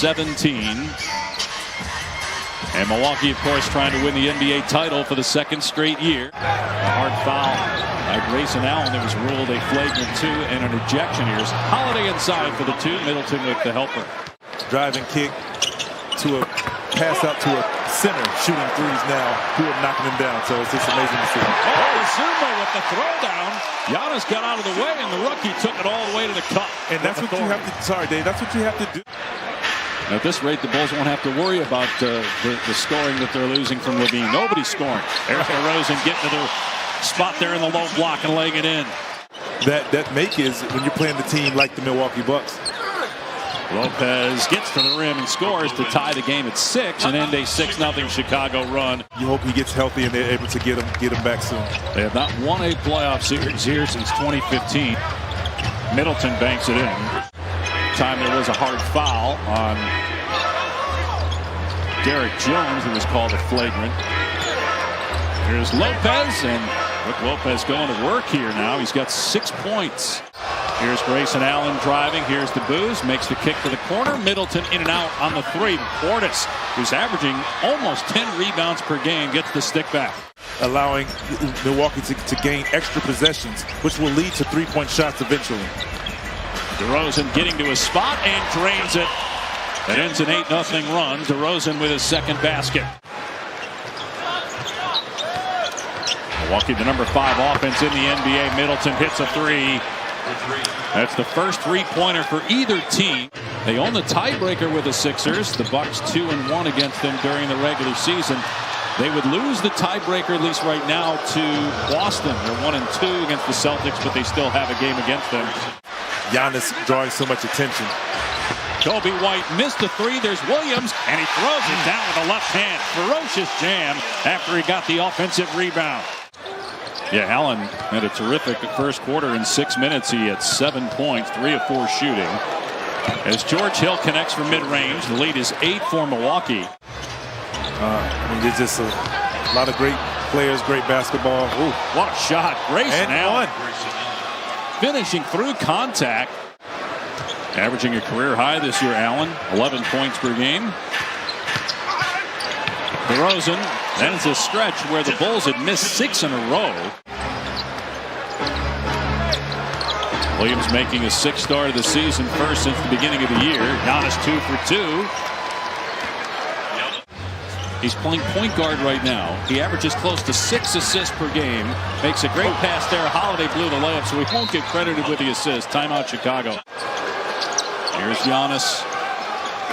17. And Milwaukee, of course, trying to win the NBA title for the second straight year. A hard foul by Grayson Allen that was ruled a flagrant 2 and an ejection. Here's Holiday inside for the 2. Middleton with the helper. Driving kick to a pass out to a center, shooting threes now. Who are knocking him down, so it's just amazing to see. Oh, Zuma with the throwdown. Giannis got out of the way, and the rookie took it all the way to the cup. And that's what you have to. Sorry, Dave. That's what you have to do. At this rate, the Bulls won't have to worry about the scoring that they're losing from Levine. Nobody's scoring. There's DeRozan getting to the spot there in the low block and laying it in. That make is when you're playing the team like the Milwaukee Bucks. Lopez gets to the rim and scores to tie the game at 6 and end a 6-0 Chicago run. You hope he gets healthy and they're able to get him back soon. They have not won a playoff series here since 2015. Middleton banks it in. Time there was a hard foul on Derek Jones, who was called a flagrant. Here's Lopez, and Rick Lopez going to work here now. He's got 6 points. Here's Grayson Allen driving. Here's the booze. Makes the kick to the corner. Middleton in and out on the 3. Portis, who's averaging almost 10 rebounds per game, gets the stick back. Allowing Milwaukee to gain extra possessions, which will lead to 3-point shots eventually. DeRozan getting to his spot and drains it. That ends an 8-0 run. DeRozan with his second basket. Milwaukee, the number 5 offense in the NBA. Middleton hits a 3. That's the first 3-pointer for either team. They own the tiebreaker with the Sixers. The Bucks 2-1 against them during the regular season. They would lose the tiebreaker, at least right now, to Boston. They're 1-2 against the Celtics, but they still have a game against them. Giannis drawing so much attention. Kobe White missed the 3. There's Williams, and he throws it down with the left hand. Ferocious jam after he got the offensive rebound. Yeah, Allen had a terrific first quarter. In 6 minutes, he had 7 points, 3 of 4 shooting. As George Hill connects from mid-range, the lead is 8 for Milwaukee. There's just a lot of great players, great basketball. Ooh, what a shot. Grayson Allen. Finishing through contact. Averaging a career high this year, Allen. 11 points per game. DeRozan. That is a stretch where the Bulls had missed 6 in a row. Williams making his 6th start of the season, first since the beginning of the year. Giannis 2 for 2. He's playing point guard right now. He averages close to 6 assists per game. Makes a great pass there. Holiday blew the layup, so he won't get credited with the assist. Timeout, Chicago. Here's Giannis.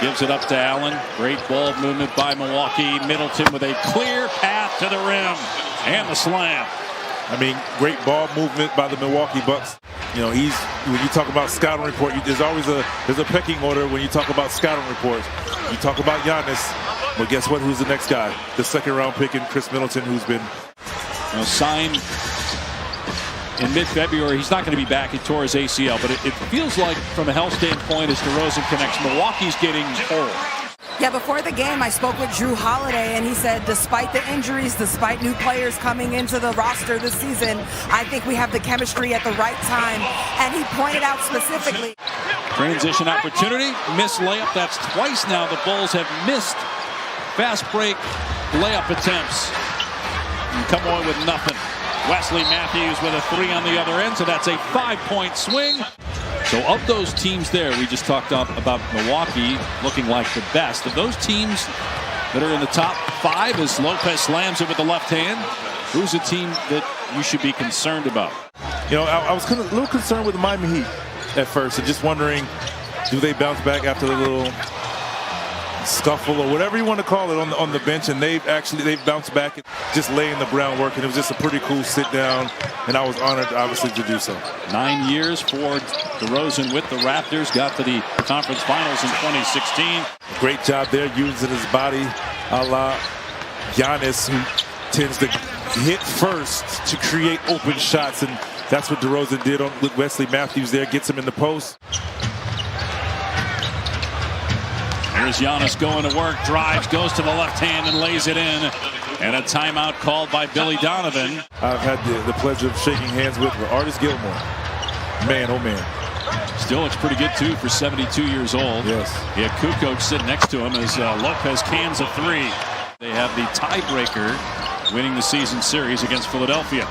Gives it up to Allen. Great ball movement by Milwaukee. Middleton with a clear path to the rim. And the slam. I mean, great ball movement by the Milwaukee Bucks. You know, when you talk about scouting report, there's always a pecking order when you talk about scouting reports. You talk about Giannis, well, guess what? Who's the next guy? The 2nd-round pick in Chris Middleton, who's been signed in mid-February. He's not going to be back. He tore his ACL, but it feels like, from a health standpoint, as DeRozan connects, Milwaukee's getting whole. Yeah, before the game, I spoke with Drew Holiday, and he said, despite the injuries, despite new players coming into the roster this season, I think we have the chemistry at the right time. And he pointed out specifically. Transition opportunity, missed layup. That's twice now the Bulls have missed fast break layup attempts and come away with nothing. Wesley Matthews with a 3 on the other end, so that's a 5-point swing. So of those teams there, we just talked about Milwaukee looking like the best. Of those teams that are in the top 5, as Lopez slams it with the left hand, who's a team that you should be concerned about? You know, I was a little concerned with the Miami Heat at first, and just wondering, do they bounce back after the little scuffle or whatever you want to call it on the bench? And they've bounced back and just laying the groundwork, and it was just a pretty cool sit down, and I was honored obviously to do so. 9 years for DeRozan with the Raptors, got to the conference finals in 2016. Great job there using his body a la Giannis, who tends to hit first to create open shots, and that's what DeRozan did on Wesley Matthews there, gets him in the post. Here's Giannis going to work, drives, goes to the left hand and lays it in. And a timeout called by Billy Donovan. I've had the pleasure of shaking hands with Artis Gilmore. Man, oh man. Still looks pretty good, too, for 72 years old. Yes. He had Kukoc sitting next to him as Lopez cans a three. They have the tiebreaker, winning the season series against Philadelphia.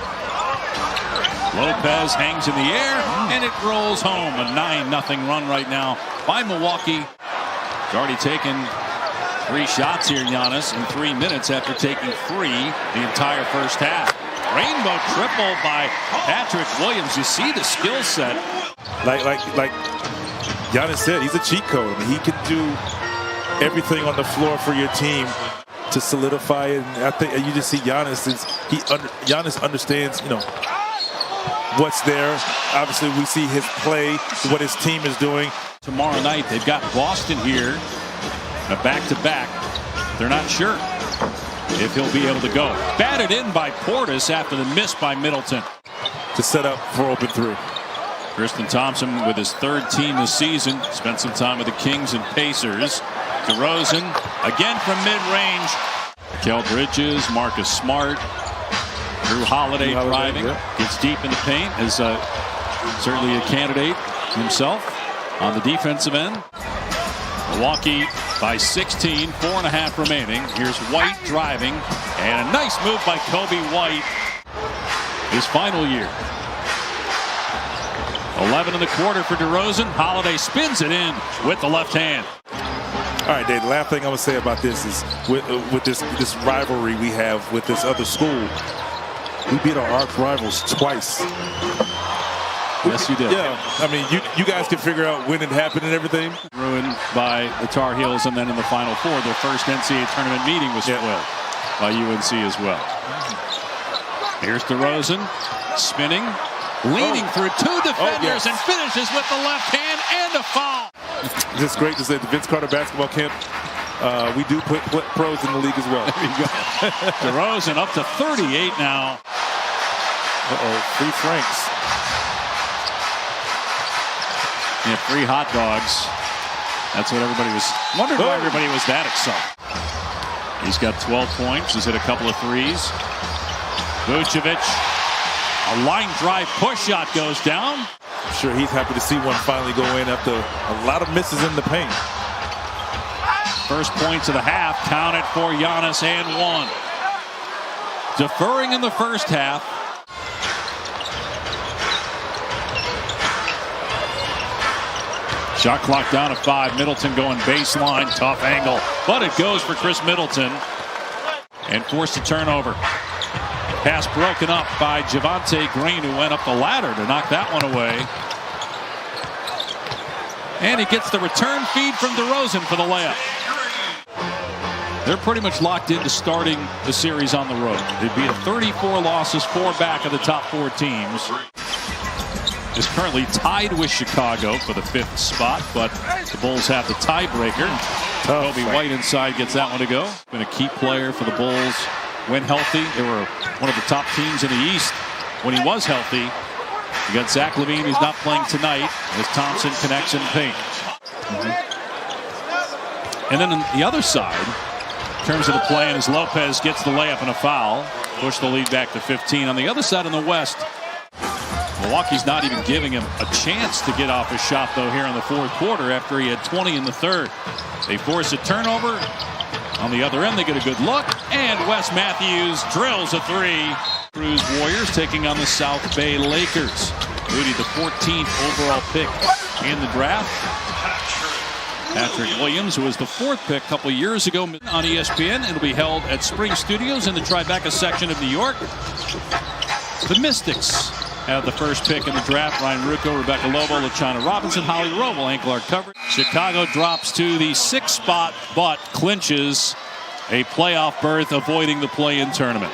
Lopez hangs in the air, and it rolls home. A 9-0 run right now by Milwaukee. He's already taken 3 shots here, Giannis, in 3 minutes after taking 3 the entire first half. Rainbow triple by Patrick Williams. You see the skill set. Like Giannis said, he's a cheat code. I mean, he can do everything on the floor for your team to solidify it. And I think you just see Giannis Giannis understands, what's there. Obviously, we see his play, what his team is doing. Tomorrow night, they've got Boston here, a back-to-back. They're not sure if he'll be able to go. Batted in by Portis after the miss by Middleton. To set up for open 3. Tristan Thompson with his 3rd team this season. Spent some time with the Kings and Pacers. DeRozan again from mid-range. Kel Bridges, Marcus Smart, Drew Holiday driving. Yeah. Gets deep in the paint. Is certainly a candidate himself on the defensive end. Milwaukee by 16, 4.5 remaining. Here's White driving, and a nice move by Kobe White. His final year. 11 in the quarter for DeRozan. Holiday spins it in with the left hand. All right, Dave, the last thing I'm going to say about this is with this rivalry we have with this other school, we beat our arch rivals twice. Yes, you did. Yeah, I mean, you guys can figure out when it happened and everything. Ruined by the Tar Heels, and then in the Final Four, their first NCAA tournament meeting was spoiled by UNC as well. Here's DeRozan spinning, leaning through 2 defenders, and finishes with the left hand and a foul. It's great to say the Vince Carter basketball camp. We do put pros in the league as well. There you go. DeRozan up to 38 now. Free Franks. Yeah, 3 hot dogs. That's what everybody was wondering why everybody was that excited. He's got 12 points. He's hit a couple of threes. Vucevic, a line drive push shot goes down. I'm sure he's happy to see one finally go in after a lot of misses in the paint. First points of the half counted for Giannis and 1. Deferring in the first half. Shot clock down to 5. Middleton going baseline. Tough angle. But it goes for Chris Middleton. And forced a turnover. Pass broken up by Javonte Green, who went up the ladder to knock that one away. And he gets the return feed from DeRozan for the layup. They're pretty much locked into starting the series on the road. They'd be at 34 losses, 4 back of the top 4 teams. Is currently tied with Chicago for the 5th spot, but the Bulls have the tiebreaker. Kobe White inside gets that one to go. Been a key player for the Bulls when healthy. They were one of the top teams in the East when he was healthy. You got Zach LaVine, who's not playing tonight, as Thompson connects in paint. And then on the other side, in terms of the play, and as Lopez gets the layup and a foul, push the lead back to 15. On the other side in the West, Milwaukee's not even giving him a chance to get off a shot, though, here in the 4th quarter after he had 20 in the 3rd. They force a turnover. On the other end, they get a good look, and Wes Matthews drills a 3. Cruz Warriors taking on the South Bay Lakers. Rudy, the 14th overall pick in the draft. Patrick Williams, who was the 4th pick a couple years ago on ESPN. It'll be held at Spring Studios in the Tribeca section of New York. The Mystics have the first pick in the draft. Ryan Rucco, Rebecca Lobo, LaChana Robinson, Holly Rowe will ankle our coverage. Chicago drops to the 6th spot, but clinches a playoff berth, avoiding the play-in tournament.